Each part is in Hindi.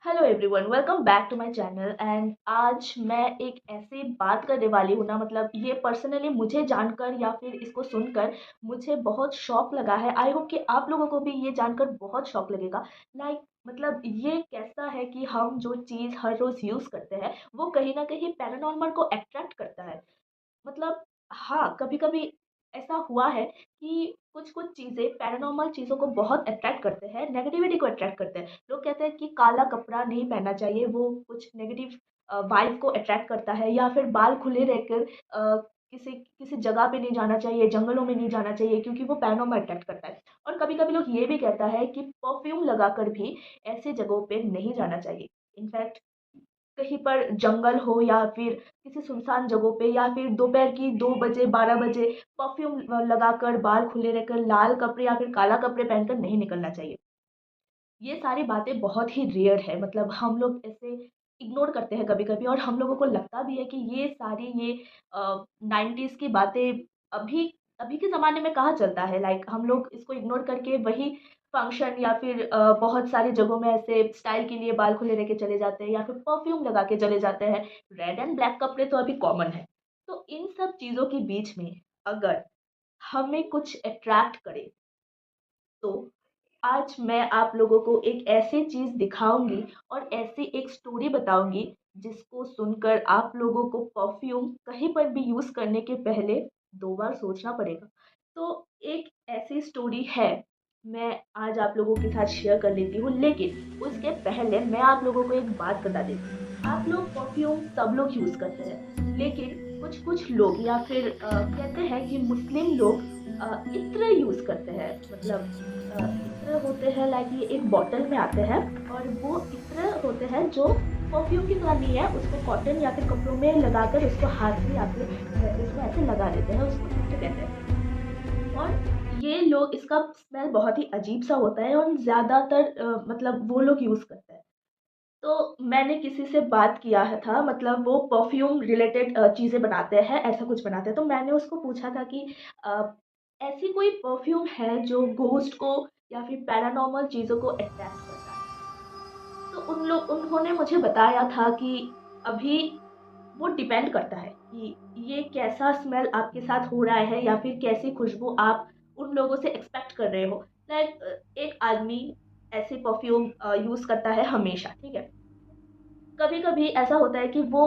Hello everyone, welcome back to my channel. And आज मैं एक ऐसी बात करने वाली हूँ ना, मतलब ये पर्सनली मुझे जानकर या फिर इसको सुनकर मुझे बहुत शौक लगा है। आई होप कि आप लोगों को भी ये जानकर बहुत शौक लगेगा। मतलब ये कैसा है कि हम जो चीज़ हर रोज़ यूज़ करते हैं वो कहीं ना कहीं पैरानॉर्मल को अट्रैक्ट करता है। मतलब हाँ, कभी-कभी ऐसा हुआ है कि कुछ-कुछ चीज़ें पैरानॉर्मल चीज़ों को बहुत अट्रैक्ट करते हैं, नेगेटिविटी को अट्रैक्ट करते हैं। लोग कहते हैं कि काला कपड़ा नहीं पहनना चाहिए, वो कुछ नेगेटिव वाइब को अट्रैक्ट करता है, या फिर बाल खुले रहकर किसी किसी जगह पे नहीं जाना चाहिए, जंगलों में नहीं जाना चाहिए क्योंकि वो पैरानॉर्मल अट्रैक्ट करता है। और कभी-कभी लोग ये भी कहता है कि परफ्यूम लगाकर भी ऐसी जगहों पे नहीं जाना चाहिए। इनफैक्ट कहीं पर जंगल हो या फिर किसी सुनसान जगहों पे या फिर दोपहर की 2 बजे 12 बजे परफ्यूम लगाकर, बाल खुले रहकर, लाल कपड़े या फिर काला कपड़े पहनकर नहीं निकलना चाहिए। ये सारी बातें बहुत ही रेयर है, मतलब हम लोग ऐसे इग्नोर करते हैं कभी-कभी, और हम लोगों को लगता भी है कि ये सारी ये 90s की बातें अभी अभी के ज़माने में कहाँ चलता है। हम लोग इसको इग्नोर करके वही फंक्शन या फिर बहुत सारी जगहों में ऐसे स्टाइल के लिए बाल खुले रह के चले जाते हैं या फिर परफ्यूम लगा के चले जाते हैं। रेड एंड ब्लैक कपड़े तो अभी कॉमन है। तो इन सब चीज़ों के बीच में अगर हमें कुछ अट्रैक्ट करे, तो आज मैं आप लोगों को एक ऐसी चीज़ दिखाऊंगी और ऐसी एक स्टोरी बताऊंगी जिसको सुनकर आप लोगों को परफ्यूम कहीं पर भी यूज़ करने के पहले दो बार सोचना पड़ेगा। तो एक ऐसी स्टोरी है, मैं आज आप लोगों के साथ शेयर कर लेती हूँ, लेकिन उसके पहले मैं आप लोगों को एक बात बता देती हूँ। आप लोग परफ्यूम सब लोग यूज़ करते हैं, लेकिन कुछ कुछ लोग या फिर कहते हैं कि मुस्लिम लोग इत्र यूज़ करते हैं। मतलब इत्र होते हैं, ये एक बॉटल में आते हैं, और वो इत्र होते हैं जो परफ्यूम की तरह नहीं है, उसको कॉटन या फिर कपड़ों में लगाकर उसको हाथ में या फिर इसको ऐसे लगा देते हैं, उसको इत्र कहते हैं। और ये लोग, इसका स्मेल बहुत ही अजीब सा होता है और ज़्यादातर मतलब वो लोग यूज़ करते हैं। तो मैंने किसी से बात किया है था, मतलब वो परफ्यूम रिलेटेड चीज़ें बनाते हैं, ऐसा कुछ बनाते हैं। तो मैंने उसको पूछा था कि अ, ऐसी कोई परफ्यूम है जो घोस्ट को या फिर पैरानॉर्मल चीज़ों को अट्रैक्ट करता है। तो उन्होंने मुझे बताया था कि अभी वो डिपेंड करता है कि ये कैसा स्मेल आपके साथ हो रहा है या फिर कैसी खुशबू आप उन लोगों से एक्सपेक्ट कर रहे हो। एक आदमी ऐसे परफ्यूम यूज़ करता है हमेशा, ठीक है। कभी कभी ऐसा होता है कि वो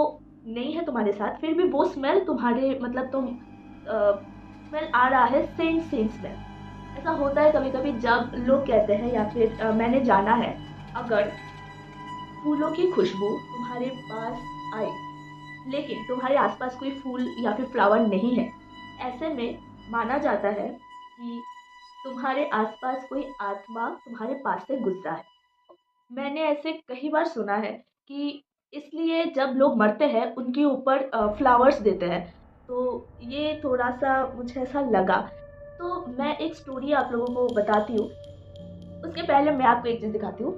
नहीं है तुम्हारे साथ, फिर भी वो स्मेल तुम्हारे, मतलब स्मेल आ रहा है, सेम सेम स्मेल। ऐसा होता है कभी कभी जब लोग कहते हैं या फिर मैंने जाना है, अगर फूलों की खुशबू तुम्हारे पास आए लेकिन तुम्हारे आसपास कोई फूल या फिर फ्लावर नहीं है, ऐसे में माना जाता है कि तुम्हारे आसपास कोई आत्मा तुम्हारे पास से गुजरा है। मैंने ऐसे कई बार सुना है कि इसलिए जब लोग मरते हैं उनके ऊपर फ्लावर्स देते हैं। तो ये थोड़ा सा मुझे ऐसा लगा। तो मैं एक स्टोरी आप लोगों को बताती हूँ। उसके पहले मैं आपको एक चीज़ दिखाती हूँ।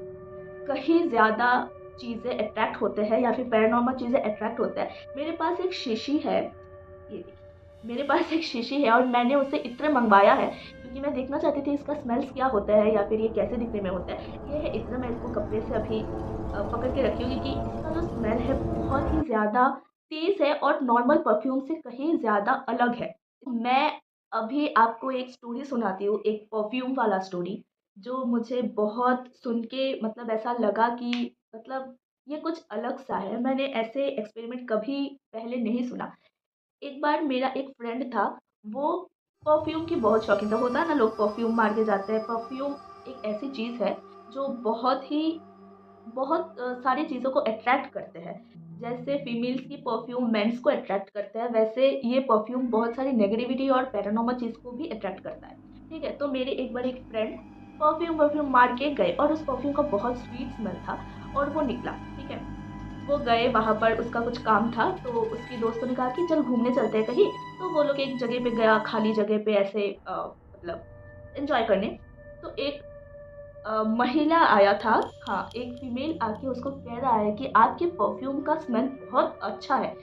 कहीं ज़्यादा चीज़ें अट्रैक्ट होते हैं या फिर पैरानॉर्मल चीज़ें अट्रैक्ट होते हैं। मेरे पास एक शीशी है, ये देखिए, मेरे पास एक शीशी है और मैंने उससे इत्र मंगवाया है क्योंकि मैं देखना चाहती थी इसका स्मेल्स क्या होता है या फिर ये कैसे दिखने में होता है। ये है इत्र, मैं इसको कपड़े से अभी पकड़ के रखी हूँ क्योंकि इसका जो स्मेल है बहुत ही ज़्यादा तेज़ है और नॉर्मल परफ्यूम से कहीं ज़्यादा अलग है। मैं अभी आपको एक स्टोरी सुनाती हूँ, एक परफ्यूम वाला स्टोरी, जो मुझे बहुत सुन के मतलब ऐसा लगा कि मतलब ये कुछ अलग सा है। मैंने ऐसे एक्सपेरिमेंट कभी पहले नहीं सुना। एक बार मेरा एक फ्रेंड था, वो परफ्यूम की बहुत शौकीन था। होता है ना, लोग परफ्यूम मार के जाते हैं। परफ्यूम एक ऐसी चीज़ है जो बहुत सारी चीज़ों को अट्रैक्ट करते हैं। जैसे फीमेल्स की परफ्यूम मेंस को अट्रैक्ट करते हैं, वैसे ये परफ्यूम बहुत सारी नेगेटिविटी और पैरानॉर्मल चीज़ को भी अट्रैक्ट करता है। ठीक है, तो मेरे एक बार एक फ्रेंड परफ्यूम परफ्यूम मार के गए और उस परफ्यूम का बहुत स्वीट स्मेल था और वो निकला। ठीक है, वो गए वहाँ पर, उसका कुछ काम था, तो उसकी दोस्तों ने कहा कि चल घूमने चलते हैं कहीं। तो वो लोग एक जगह पे गया, खाली जगह पे ऐसे मतलब एंजॉय करने। तो एक महिला आया था। हाँ, एक फीमेल आके उसको कह रहा है कि आपके परफ्यूम का स्मेल बहुत अच्छा है।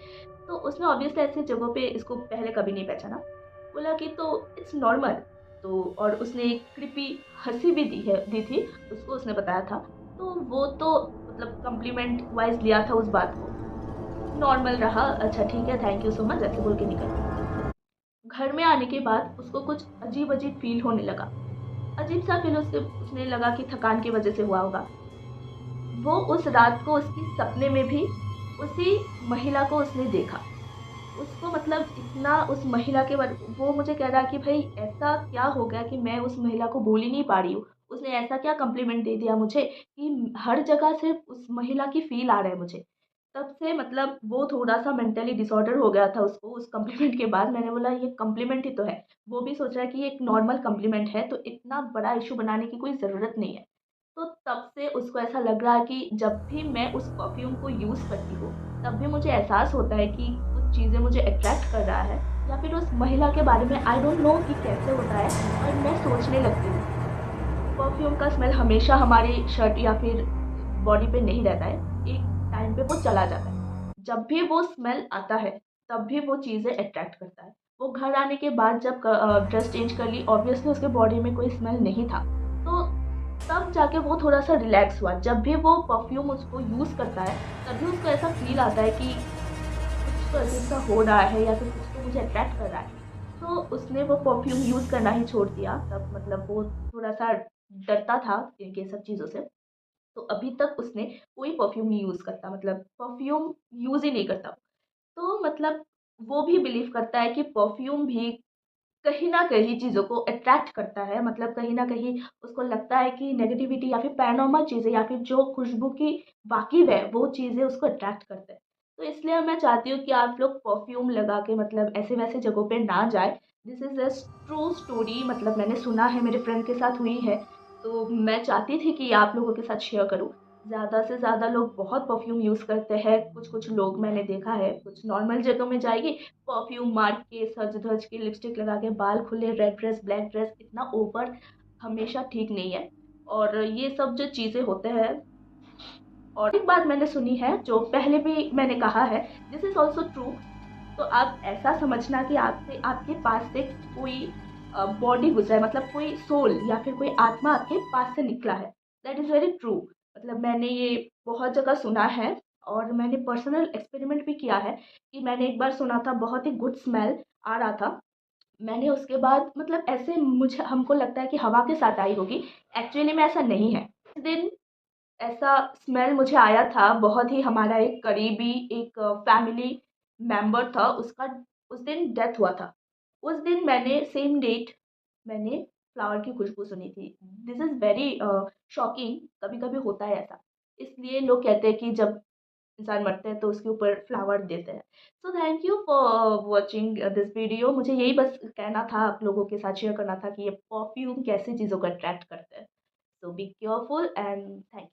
तो उसने ऑब्वियसली ऐसी जगहों पे इसको पहले कभी नहीं पहचाना। बोला कि तो इट्स नॉर्मल। तो और उसने एक कृपी हंसी भी दी थी, उसको उसने बताया था। तो वो तो मतलब कम्प्लीमेंट वाइज लिया था उस बात को। नॉर्मल रहा, अच्छा ठीक है, थैंक यू सो मच, ऐसे बोल के निकल गई। घर में आने के बाद उसको कुछ अजीब अजीब फील होने लगा। अजीब सा फील उसने लगा कि थकान की वजह से हुआ होगा। वो उस रात को उसकी सपने में भी उसी महिला को उसने देखा। उसको मतलब इतना उस महिला के बारे, वो मुझे कह रहा कि भाई ऐसा क्या हो गया कि मैं उस महिला को भूल ही नहीं पा रही हूँ। उसने ऐसा क्या कॉम्प्लीमेंट दे दिया मुझे कि हर जगह से उस महिला की फ़ील आ रहा है मुझे। तब से मतलब वो थोड़ा-सा मेंटली डिसऑर्डर हो गया था उसको उस कॉम्प्लीमेंट के बाद। मैंने बोला ये कॉम्प्लीमेंट ही तो है। वो भी सोच रहा है कि ये एक नॉर्मल कॉम्प्लीमेंट है, तो इतना बड़ा इश्यू बनाने की कोई ज़रूरत नहीं है। तो तब से उसको ऐसा लग रहा है कि जब भी मैं उस परफ्यूम को यूज़ करती हूँ, तब भी मुझे एहसास होता है कि कुछ चीज़ें मुझे अट्रैक्ट कर रहा है, या फिर उस महिला के बारे में आई डोंट नो कि कैसे होता है, और मैं सोचने लगती हूँ। परफ्यूम का स्मेल हमेशा हमारी शर्ट या फिर बॉडी पे नहीं रहता है, एक टाइम पे वो चला जाता है। जब भी वो स्मेल आता है, तब भी वो चीज़ें अट्रैक्ट करता है। वो घर आने के बाद जब ड्रेस चेंज कर ली, ऑब्वियसली उसके बॉडी में कोई स्मेल नहीं था। तो तब जाके वो थोड़ा-सा रिलैक्स हुआ। जब भी वो परफ्यूम उसको यूज़ करता है, तभी उसको ऐसा फ़ील आता है कि कुछ तो अजीब-सा हो रहा है या फिर कुछ तो मुझे अट्रैक्ट कर रहा है। तो उसने वो परफ्यूम यूज़ करना ही छोड़ दिया। तब मतलब वो थोड़ा-सा डरता था ये सब चीज़ों से। तो अभी तक उसने कोई परफ्यूम नहीं यूज़ करता, मतलब परफ्यूम यूज़ ही नहीं करता। तो मतलब वो भी बिलीव करता है कि परफ्यूम भी कहीं न कहीं चीज़ों को अट्रैक्ट करता है, मतलब कहीं न कहीं उसको लगता है कि नेगेटिविटी या फिर पैरानॉर्मल चीज़ें या फिर जो खुशबू की वाकिफ़ है, वो चीज़ें उसको अट्रैक्ट करते हैं। तो इसलिए मैं चाहती हूँ कि आप लोग परफ्यूम लगा के मतलब ऐसे-वैसे जगहों पे ना जाएँ। This is a true story, मतलब मैंने सुना है, मेरे फ्रेंड के साथ हुई है, तो मैं चाहती थी कि आप लोगों के साथ शेयर करूँ। ज़्यादा से ज़्यादा लोग बहुत परफ्यूम यूज़ करते हैं, कुछ-कुछ लोग मैंने देखा है, कुछ नॉर्मल जगह में जाएगी, परफ्यूम मार के, सज-धज के, लिपस्टिक लगा के, बाल खुले, रेड ड्रेस, ब्लैक ड्रेस, इतना ओवर हमेशा ठीक नहीं है। और ये सब जो चीज़ें होते हैं, और एक बात मैंने सुनी है जो पहले भी मैंने कहा है, दिस इज़ ऑल्सो ट्रू। तो आप ऐसा समझना कि आपसे आपके पास से कोई बॉडी गुज़रा है, मतलब कोई सोल या फिर कोई आत्मा आपके पास से निकला है। That is very true. मतलब मैंने ये बहुत जगह सुना है, और मैंने पर्सनल एक्सपेरिमेंट भी किया है कि मैंने एक बार सुना था बहुत ही गुड स्मेल आ रहा था। मैंने उसके बाद मतलब ऐसे मुझे हमको लगता है कि हवा के साथ आई होगी, एक्चुअली में ऐसा नहीं है। उस दिन ऐसा स्मेल मुझे आया था, बहुत ही हमारा एक करीबी एक फैमिली मेंबर था, उसका उस दिन डेथ हुआ था। उस दिन मैंने सेम डेट मैंने फ्लावर की खुशबू सुनी थी। दिस इज़ वेरी शॉकिंग, कभी-कभी होता है ऐसा। इसलिए लोग कहते हैं कि जब इंसान मरते हैं तो उसके ऊपर फ्लावर देते हैं। So thank you for watching this video. मुझे यही बस कहना था, आप लोगों के साथ शेयर करना था कि ये परफ्यूम कैसे चीज़ों को अट्रैक्ट करते हैं। सो बी केयरफुल एंड थैंक